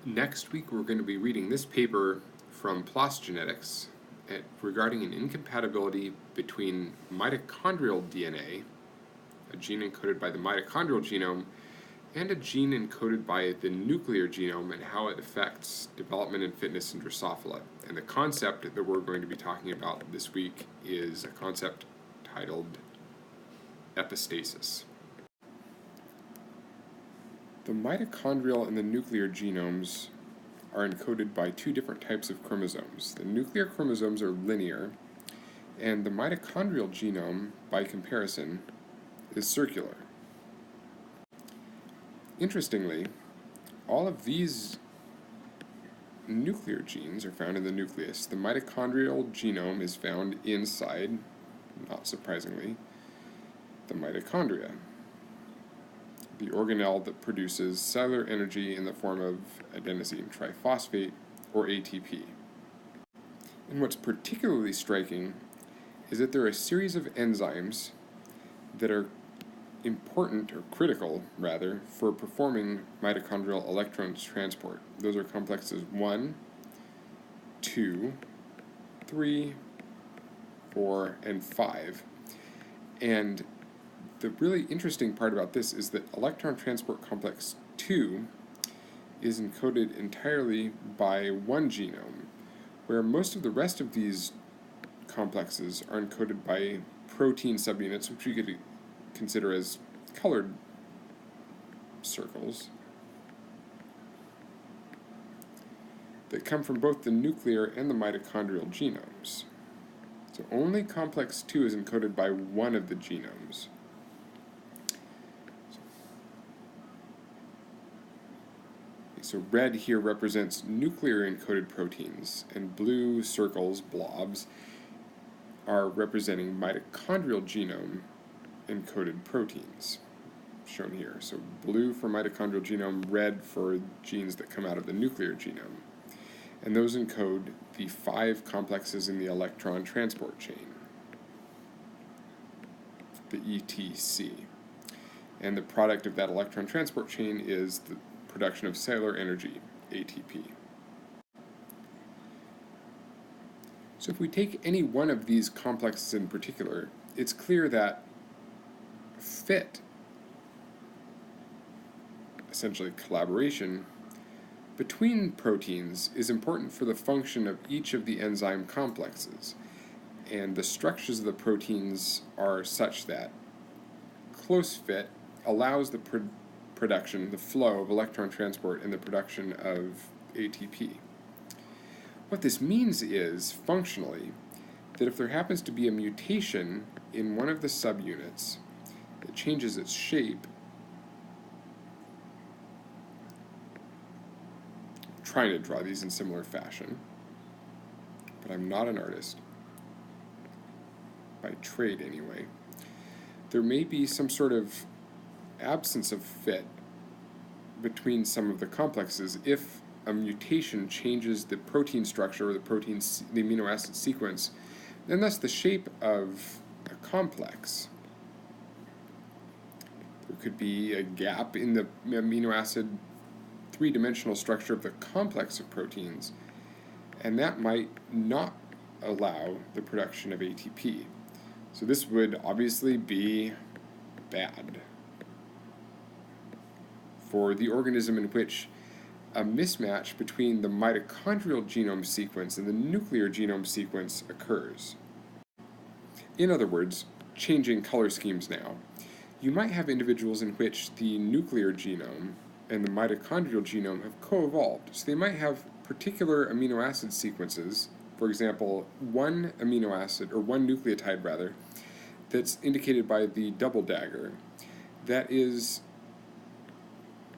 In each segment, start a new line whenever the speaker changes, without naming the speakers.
Next week we're going to be reading this paper from PLOS Genetics regarding an incompatibility between mitochondrial DNA, a gene encoded by the mitochondrial genome, and a gene encoded by the nuclear genome and how it affects development and fitness in Drosophila. And the concept that we're going to be talking about this week is a concept titled epistasis. The mitochondrial and the nuclear genomes are encoded by two different types of chromosomes. The nuclear chromosomes are linear, and the mitochondrial genome, by comparison, is circular. Interestingly, all of these nuclear genes are found in the nucleus. The mitochondrial genome is found inside, not surprisingly, the mitochondria, the organelle that produces cellular energy in the form of adenosine triphosphate, or ATP. And what's particularly striking is that there are a series of enzymes that are important, or critical rather, for performing mitochondrial electron transport. Those are complexes 1, 2, 3, 4, and 5. And the really interesting part about this is that electron transport complex 2 is encoded entirely by one genome, where most of the rest of these complexes are encoded by protein subunits, which we could consider as colored circles, that come from both the nuclear and the mitochondrial genomes. So only complex 2 is encoded by one of the genomes. So red here represents nuclear encoded proteins, and blue circles, blobs, are representing mitochondrial genome encoded proteins, shown here. So blue for mitochondrial genome, red for genes that come out of the nuclear genome. And those encode the 5 complexes in the electron transport chain, the ETC. And the product of that electron transport chain is the production of cellular energy, ATP. So if we take any one of these complexes in particular, it's clear that fit, essentially collaboration, between proteins is important for the function of each of the enzyme complexes. And the structures of the proteins are such that close fit allows the production, the flow of electron transport and the production of ATP. What this means is, functionally, that if there happens to be a mutation in one of the subunits that changes its shape, I'm trying to draw these in similar fashion, but I'm not an artist, by trade anyway, there may be some sort of absence of fit between some of the complexes if a mutation changes the protein structure or the amino acid sequence, and thus the shape of a complex. There could be a gap in the amino acid three-dimensional structure of the complex of proteins, and that might not allow the production of ATP. So this would obviously be bad for the organism in which a mismatch between the mitochondrial genome sequence and the nuclear genome sequence occurs. In other words, changing color schemes now, you might have individuals in which the nuclear genome and the mitochondrial genome have co-evolved. So they might have particular amino acid sequences, for example, one amino acid, or one nucleotide rather, that's indicated by the double dagger, that is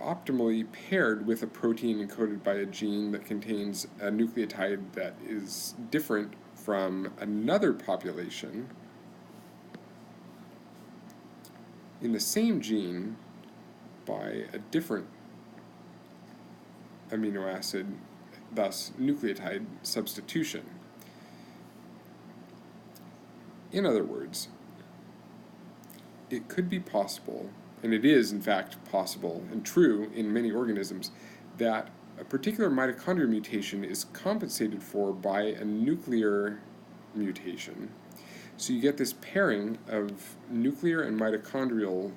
optimally paired with a protein encoded by a gene that contains a nucleotide that is different from another population in the same gene by a different amino acid, thus nucleotide substitution. In other words, it could be possible, and it is in fact possible and true in many organisms, that a particular mitochondrial mutation is compensated for by a nuclear mutation. So you get this pairing of nuclear and mitochondrial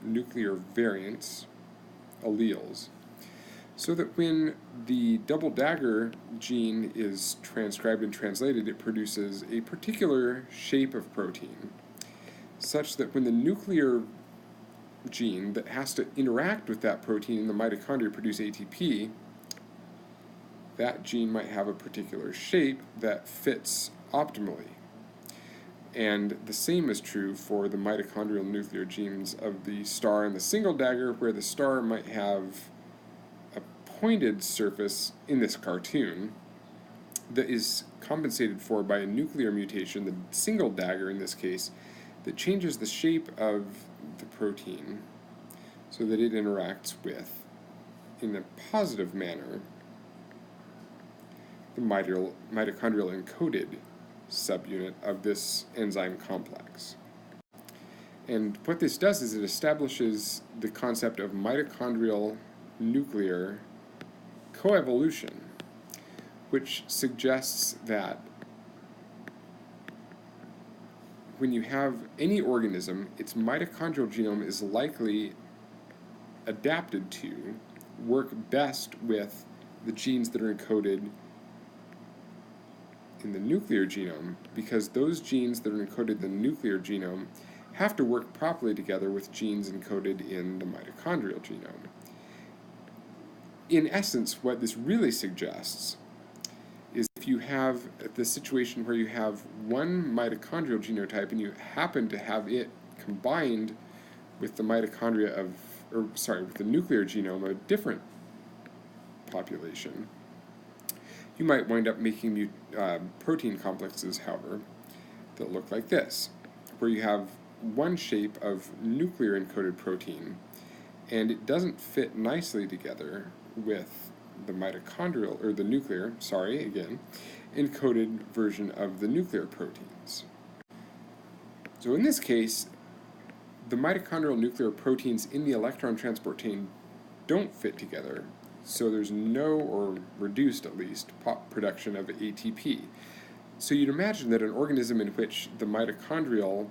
nuclear variants, alleles, so that when the double dagger gene is transcribed and translated, it produces a particular shape of protein, such that when the nuclear gene that has to interact with that protein in the mitochondria produce ATP, that gene might have a particular shape that fits optimally. And the same is true for the mitochondrial nuclear genes of the star and the single dagger, where the star might have a pointed surface in this cartoon that is compensated for by a nuclear mutation, the single dagger in this case, that changes the shape of the protein so that it interacts with, in a positive manner, the mitochondrial encoded subunit of this enzyme complex. And what this does is it establishes the concept of mitochondrial nuclear coevolution, which suggests that when you have any organism, its mitochondrial genome is likely adapted to work best with the genes that are encoded in the nuclear genome, because those genes that are encoded in the nuclear genome have to work properly together with genes encoded in the mitochondrial genome. In essence, what this really suggests is if you have the situation where you have one mitochondrial genotype and you happen to have it combined with the mitochondria of, with the nuclear genome of a different population, you might wind up making protein complexes, however, that look like this, where you have one shape of nuclear encoded protein, and it doesn't fit nicely together with the mitochondrial, or the nuclear, encoded version of the nuclear proteins. So in this case, the mitochondrial nuclear proteins in the electron transport chain don't fit together, so there's no, or reduced at least, production of ATP. So you'd imagine that an organism in which the mitochondrial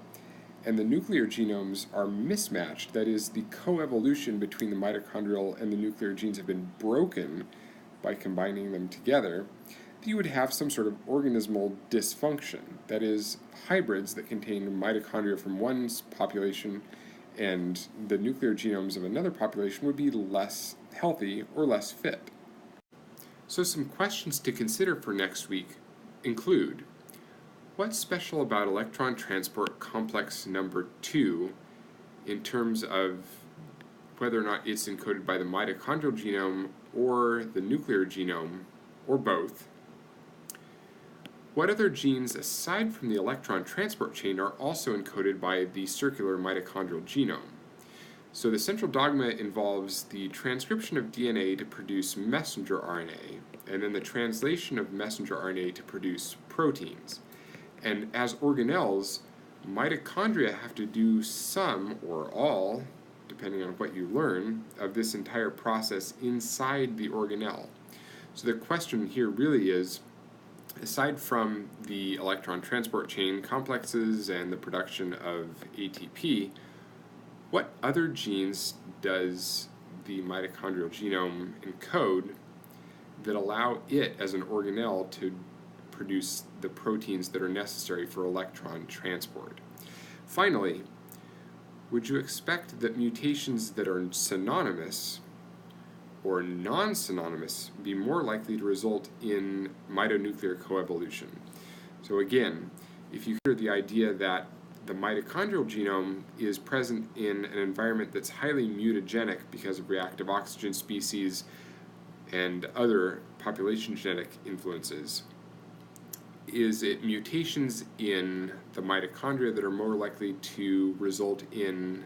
and the nuclear genomes are mismatched, that is, the coevolution between the mitochondrial and the nuclear genes have been broken by combining them together, that you would have some sort of organismal dysfunction, that is, hybrids that contain mitochondria from one population and the nuclear genomes of another population would be less healthy or less fit. So some questions to consider for next week include: what's special about electron transport complex number 2 in terms of whether or not it's encoded by the mitochondrial genome or the nuclear genome, or both? What other genes aside from the electron transport chain are also encoded by the circular mitochondrial genome? So the central dogma involves the transcription of DNA to produce messenger RNA, and then the translation of messenger RNA to produce proteins. And as organelles, mitochondria have to do some, or all, depending on what you learn, of this entire process inside the organelle. So the question here really is, aside from the electron transport chain complexes and the production of ATP, what other genes does the mitochondrial genome encode that allow it as an organelle to produce the proteins that are necessary for electron transport? Finally, would you expect that mutations that are synonymous or non-synonymous be more likely to result in mitonuclear coevolution? So again, if you hear the idea that the mitochondrial genome is present in an environment that's highly mutagenic because of reactive oxygen species and other population genetic influences, is it mutations in the mitochondria that are more likely to result in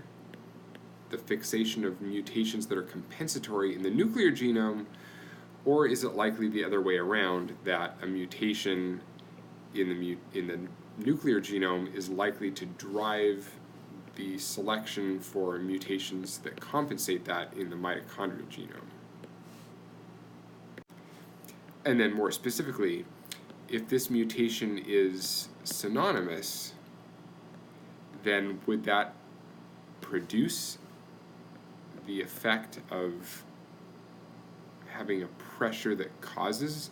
the fixation of mutations that are compensatory in the nuclear genome, or is it likely the other way around, that a mutation in the nuclear genome is likely to drive the selection for mutations that compensate that in the mitochondrial genome. And then more specifically, if this mutation is synonymous, then would that produce the effect of having a pressure that causes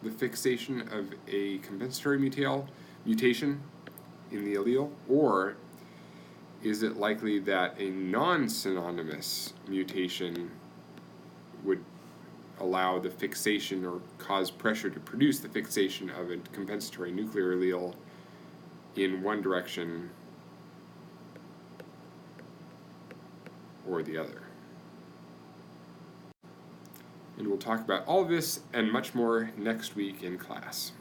the fixation of a compensatory mutation in the allele? Or is it likely that a non-synonymous mutation would allow the fixation or cause pressure to produce the fixation of a compensatory nuclear allele in one direction or the other? And we'll talk about all this and much more next week in class.